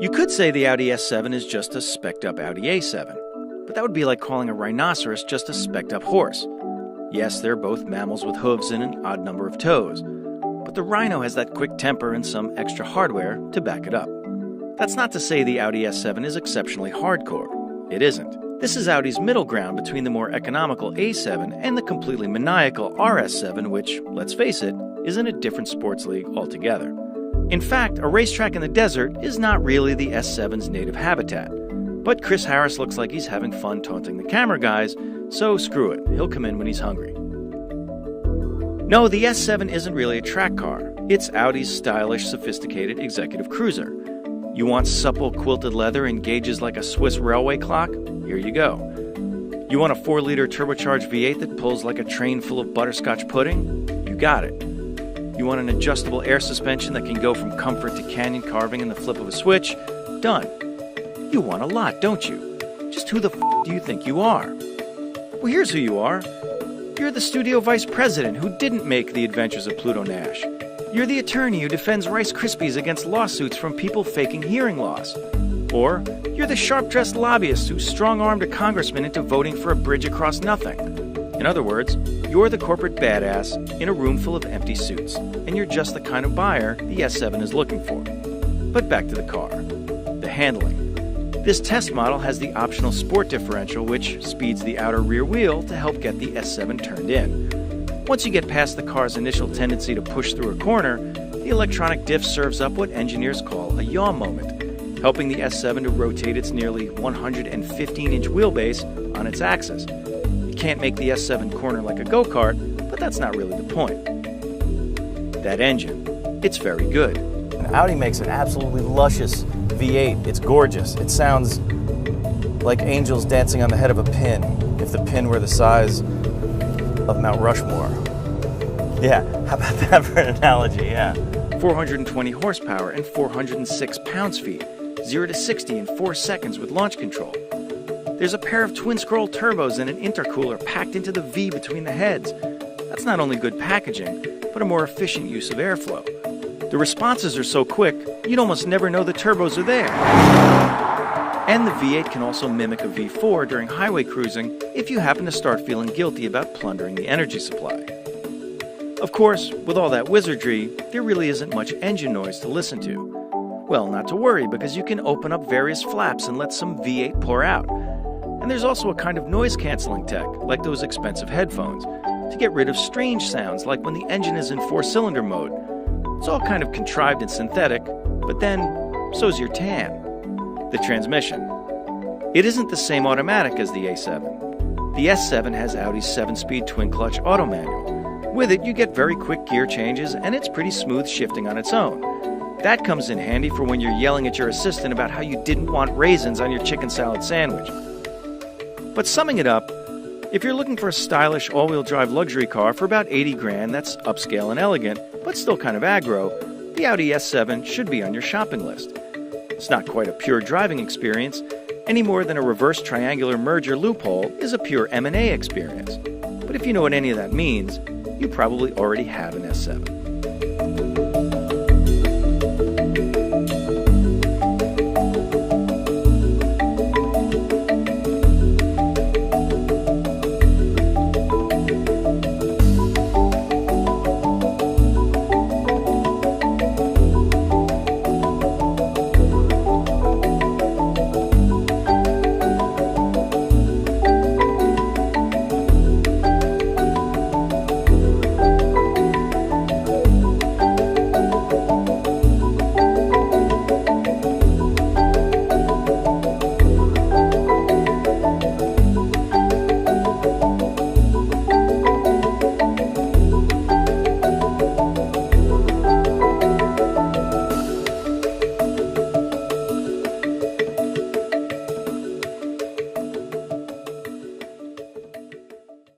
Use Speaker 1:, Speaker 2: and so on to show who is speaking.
Speaker 1: You could say the Audi S7 is just a spec'd-up Audi A7, but that would be like calling a rhinoceros just a spec'd-up horse. Yes, they're both mammals with hooves and an odd number of toes, but the Rhino has that quick temper and some extra hardware to back it up. That's not to say the Audi S7 is exceptionally hardcore. It isn't. This is Audi's middle ground between the more economical A7 and the completely maniacal RS7, which, let's face it, is in a different sports league altogether. In fact, a racetrack in the desert is not really the S7's native habitat. But Chris Harris looks like he's having fun taunting the camera guys, so screw it, he'll come in when he's hungry. No, the S7 isn't really a track car. It's Audi's stylish, sophisticated executive cruiser. You want supple quilted leather and gauges like a Swiss railway clock? Here you go. You want a 4-liter turbocharged V8 that pulls like a train full of butterscotch pudding? You got it. You want an adjustable air suspension that can go from comfort to canyon carving in the flip of a switch? Done. You want a lot, don't you? Just who the f*** do you think you are? Well, here's who you are. You're the studio vice president who didn't make The Adventures of Pluto Nash. You're the attorney who defends Rice Krispies against lawsuits from people faking hearing loss. Or you're the sharp-dressed lobbyist who strong-armed a congressman into voting for a bridge across nothing. In other words, you're the corporate badass in a room full of empty suits, and you're just the kind of buyer the S7 is looking for. But back to the car. The handling. This test model has the optional sport differential, which speeds the outer rear wheel to help get the S7 turned in. Once you get past the car's initial tendency to push through a corner, the electronic diff serves up what engineers call a yaw moment, helping the S7 to rotate its nearly 115-inch wheelbase on its axis. You can't make the S7 corner like a go-kart, but that's not really the point. That engine, it's very good.
Speaker 2: And Audi makes an absolutely luscious V8. It's gorgeous. It sounds like angels dancing on the head of a pin, if the pin were the size of Mount Rushmore. Yeah, how about that for an analogy, yeah.
Speaker 1: 420 horsepower and 406 pounds-feet, 0 to 60 in 4 seconds with launch control. There's a pair of twin-scroll turbos and an intercooler packed into the V between the heads. That's not only good packaging, but a more efficient use of airflow. The responses are so quick, you'd almost never know the turbos are there. And the V8 can also mimic a V4 during highway cruising if you happen to start feeling guilty about plundering the energy supply. Of course, with all that wizardry, there really isn't much engine noise to listen to. Well, not to worry, because you can open up various flaps and let some V8 pour out. And there's also a kind of noise-canceling tech, like those expensive headphones, to get rid of strange sounds like when the engine is in 4-cylinder mode. It's all kind of contrived and synthetic, but then, so's your tan. The transmission. It isn't the same automatic as the A7. The S7 has Audi's 7-speed twin-clutch auto manual. With it, you get very quick gear changes, and it's pretty smooth shifting on its own. That comes in handy for when you're yelling at your assistant about how you didn't want raisins on your chicken salad sandwich. But summing it up, if you're looking for a stylish all-wheel drive luxury car for about 80 grand that's upscale and elegant, but still kind of aggro, the Audi S7 should be on your shopping list. It's not quite a pure driving experience, any more than a reverse triangular merger loophole is a pure M&A experience. But if you know what any of that means, you probably already have an S7.